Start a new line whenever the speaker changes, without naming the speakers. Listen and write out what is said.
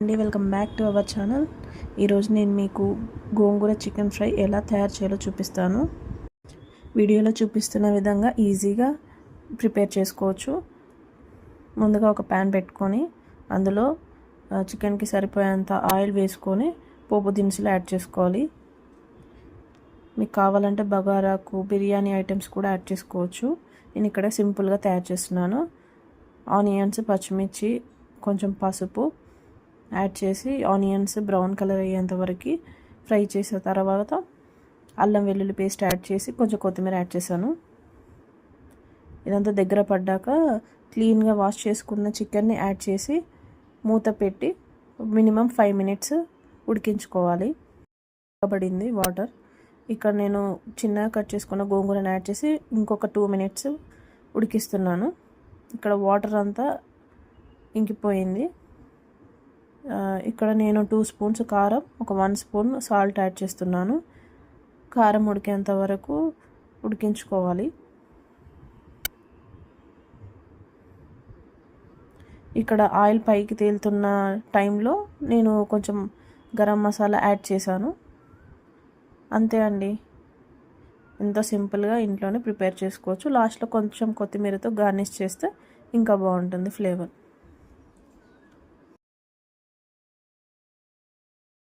అండి welcome back to our channel. ఈరోజు నేను మీకు గోంగూర చికెన్ ఫ్రై ఎలా తయారు చేయాలో చూపిస్తాను. వీడియోలో చూపిస్తున్న విధంగా ఈజీగా ప్రిపేర్ చేసుకోవచ్చు. ముందుగా ఒక ప్యాన్ పెట్టుకొని అందులో చికెన్కి సరిపోయేంత ఆయిల్ వేసుకొని పోపు దినుసులు యాడ్ చేసుకోవాలి. మీకు కావాలంటే బగారాకు బిర్యానీ ఐటమ్స్ కూడా యాడ్ చేసుకోవచ్చు. నేను ఇక్కడ సింపుల్గా తయారు చేస్తున్నాను. ఆనియన్స్, పచ్చిమిర్చి, కొంచెం పసుపు యాడ్ చేసి ఆనియన్స్ బ్రౌన్ కలర్ అయ్యేంత వరకు ఫ్రై చేసిన తర్వాత అల్లం వెల్లుల్లి పేస్ట్ యాడ్ చేసి కొంచెం కొత్తిమీర యాడ్ చేశాను. ఇదంతా దగ్గర పడ్డాక క్లీన్గా వాష్ చేసుకున్న చికెన్ని యాడ్ చేసి మూత పెట్టి మినిమం 5 minutes ఉడికించుకోవాలి. పడింది వాటర్. ఇక్కడ నేను చిన్నగా కట్ చేసుకున్న గోంగూరను యాడ్ చేసి ఇంకొక 2 minutes ఉడికిస్తున్నాను. ఇక్కడ వాటర్ అంతా ఇంకిపోయింది. ఇక్కడ నేను 2 spoons కారం, ఒక 1 spoon సాల్ట్ యాడ్ చేస్తున్నాను. కారం ఉడికేంత వరకు ఉడికించుకోవాలి. ఇక్కడ ఆయిల్ పైకి తేలుతున్న టైంలో నేను కొంచెం గరం మసాలా యాడ్ చేశాను. అంతే అండి, ఎంతో సింపుల్గా ఇంట్లోనే ప్రిపేర్ చేసుకోవచ్చు. లాస్ట్లో కొంచెం కొత్తిమీరతో గార్నిష్ చేస్తే ఇంకా బాగుంటుంది ఫ్లేవర్.